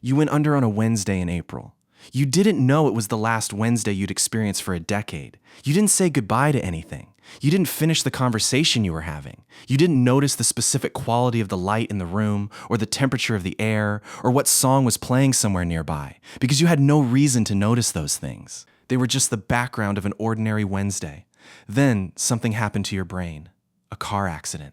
You went under on a Wednesday in April. You didn't know it was the last Wednesday you'd experience for a decade. You didn't say goodbye to anything. You didn't finish the conversation you were having. You didn't notice the specific quality of the light in the room, or the temperature of the air, or what song was playing somewhere nearby, because you had no reason to notice those things. They were just the background of an ordinary Wednesday. Then something happened to your brain. A car accident.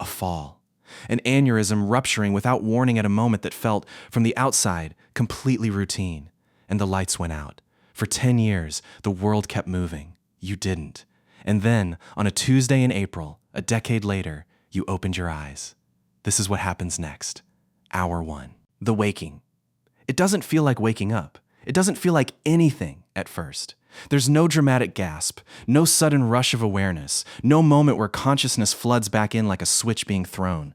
A fall. An aneurysm rupturing without warning at a moment that felt, from the outside, completely routine. And the lights went out. For 10 years, the world kept moving. You didn't. And then, on a Tuesday in April, a decade later, you opened your eyes. This is what happens next. Hour 1. The waking. It doesn't feel like waking up. It doesn't feel like anything at first. There's no dramatic gasp, no sudden rush of awareness, no moment where consciousness floods back in like a switch being thrown.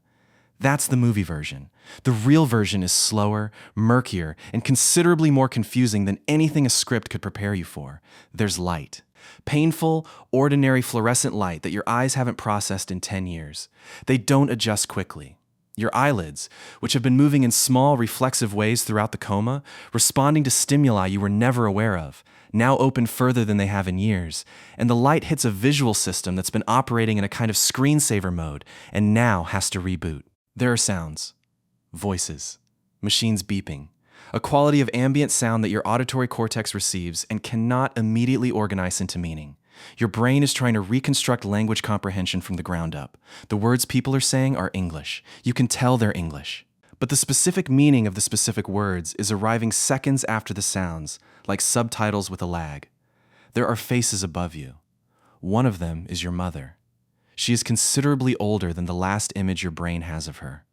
That's the movie version. The real version is slower, murkier, and considerably more confusing than anything a script could prepare you for. There's light. Painful, ordinary fluorescent light that your eyes haven't processed in 10 years. They don't adjust quickly. Your eyelids, which have been moving in small, reflexive ways throughout the coma, responding to stimuli you were never aware of, now open further than they have in years, and the light hits a visual system that's been operating in a kind of screensaver mode and now has to reboot. There are sounds, voices, machines beeping, a quality of ambient sound that your auditory cortex receives and cannot immediately organize into meaning. Your brain is trying to reconstruct language comprehension from the ground up. The words people are saying are English. You can tell they're English. But the specific meaning of the specific words is arriving seconds after the sounds, like subtitles with a lag. There are faces above you. One of them is your mother. She is considerably older than the last image your brain has of her.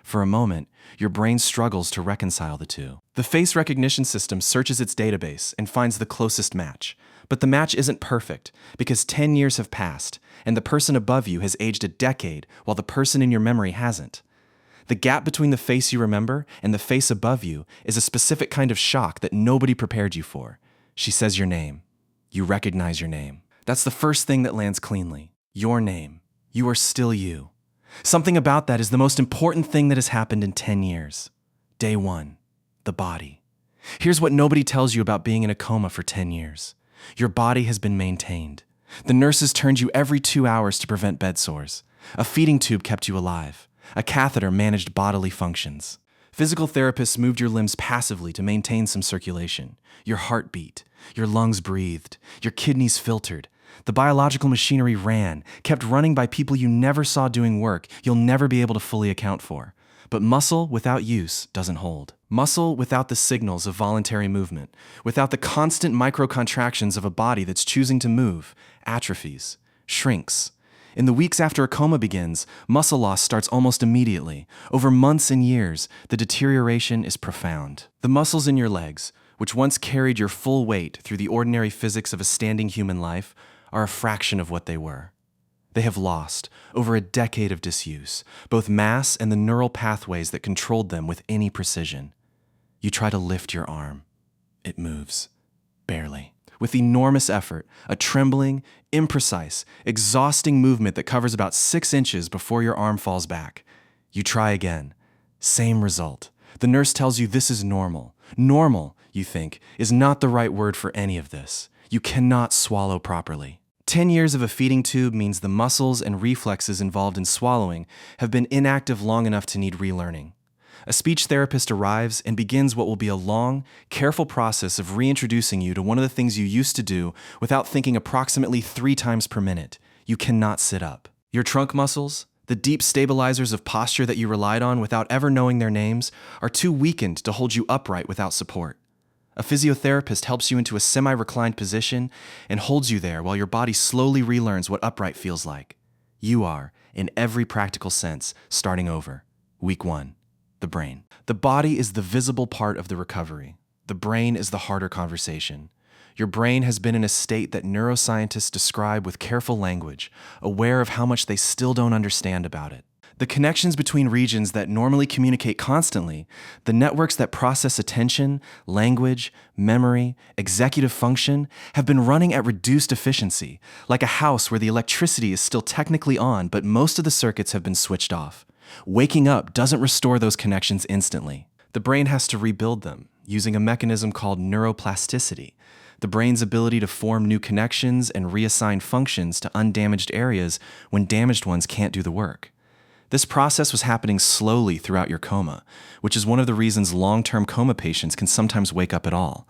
For a moment, your brain struggles to reconcile the two. The face recognition system searches its database and finds the closest match. But the match isn't perfect because 10 years have passed and the person above you has aged a decade while the person in your memory hasn't. The gap between the face you remember and the face above you is a specific kind of shock that nobody prepared you for. She says your name. You recognize your name. That's the first thing that lands cleanly. Your name. You are still you. Something about that is the most important thing that has happened in 10 years. Day 1. The body. Here's what nobody tells you about being in a coma for 10 years. Your body has been maintained. The nurses turned you every 2 hours to prevent bed sores. A feeding tube kept you alive. A catheter managed bodily functions. Physical therapists moved your limbs passively to maintain some circulation. Your heart beat. Your lungs breathed. Your kidneys filtered. The biological machinery ran, kept running by people you never saw doing work you'll never be able to fully account for. But muscle without use doesn't hold. Muscle without the signals of voluntary movement, without the constant microcontractions of a body that's choosing to move, atrophies, shrinks. In the weeks after a coma begins, muscle loss starts almost immediately. Over months and years, the deterioration is profound. The muscles in your legs, which once carried your full weight through the ordinary physics of a standing human life, are a fraction of what they were. They have lost, over a decade of disuse, both mass and the neural pathways that controlled them with any precision. You try to lift your arm. It moves. Barely. With enormous effort, a trembling, imprecise, exhausting movement that covers about 6 inches before your arm falls back. You try again. Same result. The nurse tells you this is normal. Normal, you think, is not the right word for any of this. You cannot swallow properly. 10 years of a feeding tube means the muscles and reflexes involved in swallowing have been inactive long enough to need relearning. A speech therapist arrives and begins what will be a long, careful process of reintroducing you to one of the things you used to do without thinking approximately 3 times per minute. You cannot sit up. Your trunk muscles, the deep stabilizers of posture that you relied on without ever knowing their names, are too weakened to hold you upright without support. A physiotherapist helps you into a semi-reclined position and holds you there while your body slowly relearns what upright feels like. You are, in every practical sense, starting over. Week 1. The brain. The body is the visible part of the recovery. The brain is the harder conversation. Your brain has been in a state that neuroscientists describe with careful language, aware of how much they still don't understand about it. The connections between regions that normally communicate constantly, the networks that process attention, language, memory, executive function, have been running at reduced efficiency, like a house where the electricity is still technically on, but most of the circuits have been switched off. Waking up doesn't restore those connections instantly. The brain has to rebuild them using a mechanism called neuroplasticity, the brain's ability to form new connections and reassign functions to undamaged areas when damaged ones can't do the work. This process was happening slowly throughout your coma, which is one of the reasons long-term coma patients can sometimes wake up at all.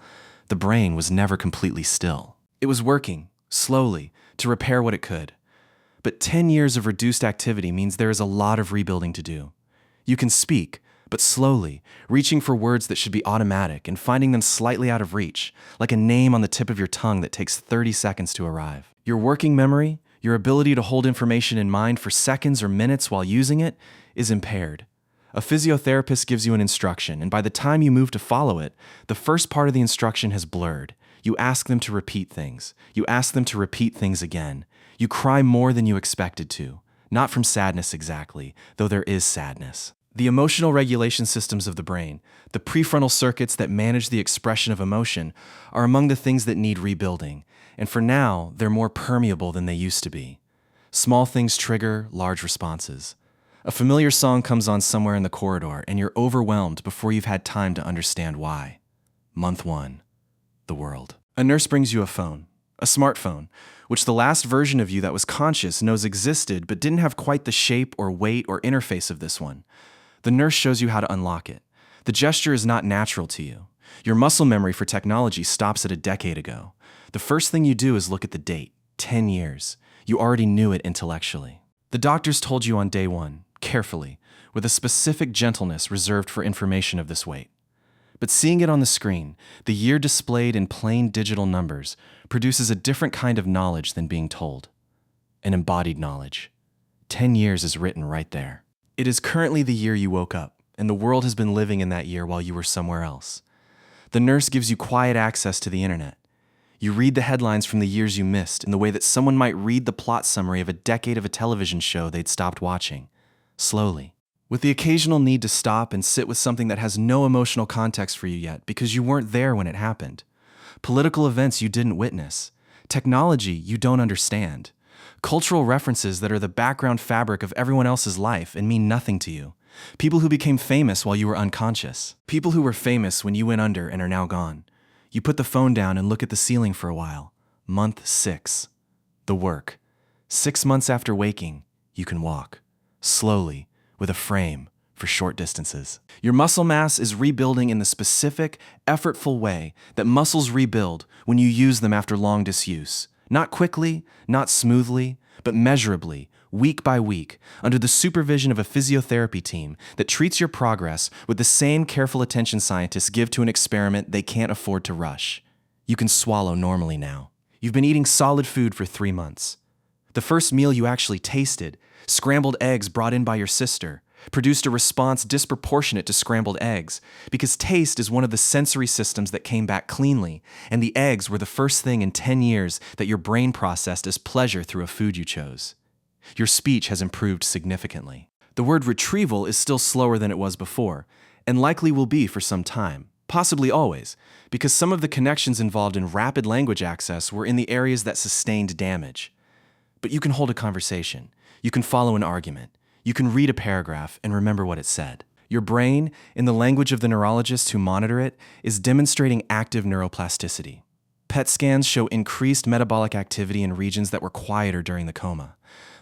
The brain was never completely still. It was working, slowly, to repair what it could. But 10 years of reduced activity means there is a lot of rebuilding to do. You can speak, but slowly, reaching for words that should be automatic and finding them slightly out of reach, like a name on the tip of your tongue that takes 30 seconds to arrive. Your working memory, your ability to hold information in mind for seconds or minutes while using it, is impaired. A physiotherapist gives you an instruction, and by the time you move to follow it, the first part of the instruction has blurred. You ask them to repeat things. You ask them to repeat things again. You cry more than you expected to. Not from sadness exactly, though there is sadness. The emotional regulation systems of the brain, the prefrontal circuits that manage the expression of emotion, are among the things that need rebuilding, and for now, they're more permeable than they used to be. Small things trigger large responses. A familiar song comes on somewhere in the corridor, and you're overwhelmed before you've had time to understand why. Month 1. The world. A nurse brings you a phone, a smartphone, which the last version of you that was conscious knows existed but didn't have quite the shape or weight or interface of this one. The nurse shows you how to unlock it. The gesture is not natural to you. Your muscle memory for technology stops at a decade ago. The first thing you do is look at the date, 10 years. You already knew it intellectually. The doctors told you on day 1, carefully, with a specific gentleness reserved for information of this weight. But seeing it on the screen, the year displayed in plain digital numbers, produces a different kind of knowledge than being told. An embodied knowledge. 10 years is written right there. It is currently the year you woke up, and the world has been living in that year while you were somewhere else. The nurse gives you quiet access to the internet. You read the headlines from the years you missed in the way that someone might read the plot summary of a decade of a television show they'd stopped watching. Slowly. With the occasional need to stop and sit with something that has no emotional context for you yet because you weren't there when it happened. Political events you didn't witness. Technology you don't understand. Cultural references that are the background fabric of everyone else's life and mean nothing to you. People who became famous while you were unconscious. People who were famous when you went under and are now gone. You put the phone down and look at the ceiling for a while. Month 6. The work. 6 months after waking, you can walk. Slowly, with a frame for short distances. Your muscle mass is rebuilding in the specific, effortful way that muscles rebuild when you use them after long disuse. Not quickly, not smoothly, but measurably, week by week, under the supervision of a physiotherapy team that treats your progress with the same careful attention scientists give to an experiment they can't afford to rush. You can swallow normally now. You've been eating solid food for 3 months. The first meal you actually tasted, scrambled eggs brought in by your sister, produced a response disproportionate to scrambled eggs, because taste is one of the sensory systems that came back cleanly, and the eggs were the first thing in 10 years that your brain processed as pleasure through a food you chose. Your speech has improved significantly. The word retrieval is still slower than it was before, and likely will be for some time, possibly always, because some of the connections involved in rapid language access were in the areas that sustained damage. But you can hold a conversation. You can follow an argument. You can read a paragraph and remember what it said. Your brain, in the language of the neurologists who monitor it, is demonstrating active neuroplasticity. PET scans show increased metabolic activity in regions that were quieter during the coma.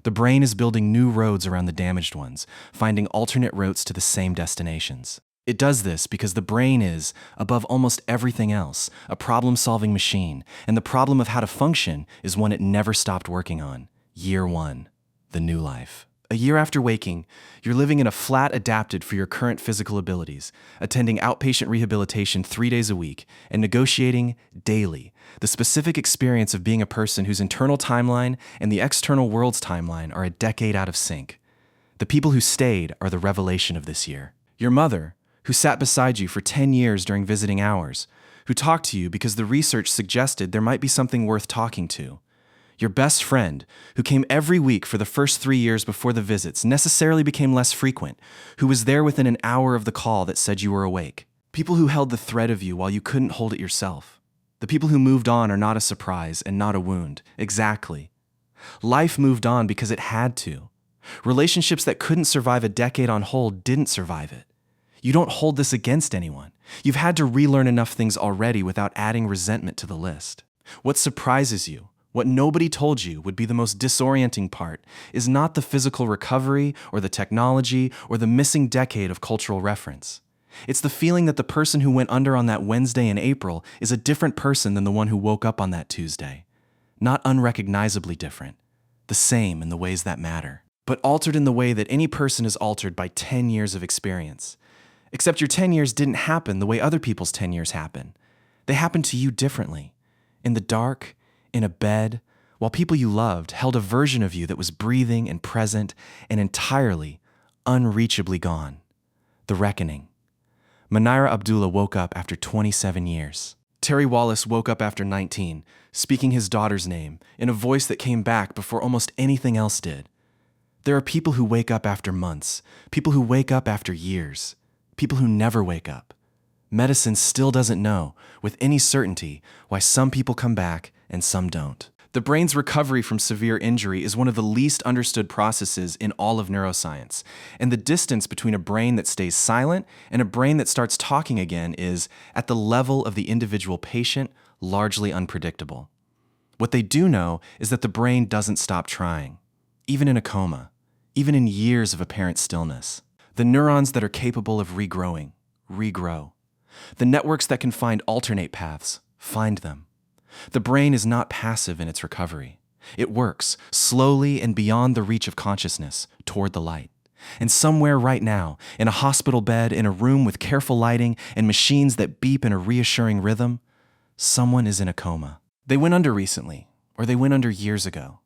The brain is building new roads around the damaged ones, finding alternate routes to the same destinations. It does this because the brain is, above almost everything else, a problem-solving machine, and the problem of how to function is one it never stopped working on. Year 1. The new life. A year after waking, you're living in a flat adapted for your current physical abilities, attending outpatient rehabilitation 3 days a week, and negotiating daily the specific experience of being a person whose internal timeline and the external world's timeline are a decade out of sync. The people who stayed are the revelation of this year. Your mother, who sat beside you for 10 years during visiting hours, who talked to you because the research suggested there might be something worth talking to. Your best friend, who came every week for the first 3 years before the visits, necessarily became less frequent, who was there within an hour of the call that said you were awake. People who held the thread of you while you couldn't hold it yourself. The people who moved on are not a surprise and not a wound. Exactly. Life moved on because it had to. Relationships that couldn't survive a decade on hold didn't survive it. You don't hold this against anyone. You've had to relearn enough things already without adding resentment to the list. What surprises you, what nobody told you would be the most disorienting part, is not the physical recovery or the technology or the missing decade of cultural reference. It's the feeling that the person who went under on that Wednesday in April is a different person than the one who woke up on that Tuesday. Not unrecognizably different, the same in the ways that matter, but altered in the way that any person is altered by 10 years of experience. Except your 10 years didn't happen the way other people's 10 years happen. They happened to you differently. In the dark, in a bed, while people you loved held a version of you that was breathing and present and entirely, unreachably gone. The reckoning. Manira Abdullah woke up after 27 years. Terry Wallace woke up after 19, speaking his daughter's name in a voice that came back before almost anything else did. There are people who wake up after months, people who wake up after years, people who never wake up. Medicine still doesn't know, with any certainty, why some people come back and some don't. The brain's recovery from severe injury is one of the least understood processes in all of neuroscience, and the distance between a brain that stays silent and a brain that starts talking again is, at the level of the individual patient, largely unpredictable. What they do know is that the brain doesn't stop trying, even in a coma, even in years of apparent stillness. The neurons that are capable of regrowing, regrow. The networks that can find alternate paths, find them. The brain is not passive in its recovery. It works, slowly and beyond the reach of consciousness, toward the light. And somewhere right now, in a hospital bed, in a room with careful lighting and machines that beep in a reassuring rhythm, someone is in a coma. They went under recently, or they went under years ago.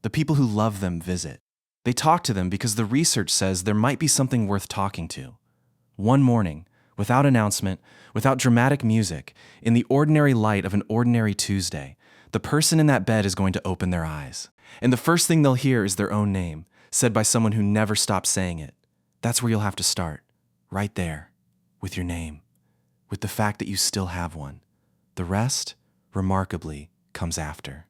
The people who love them visit. They talk to them because the research says there might be something worth talking to. One morning, without announcement, without dramatic music, in the ordinary light of an ordinary Tuesday, the person in that bed is going to open their eyes. And the first thing they'll hear is their own name, said by someone who never stopped saying it. That's where you'll have to start, right there, with your name, with the fact that you still have one. The rest, remarkably, comes after.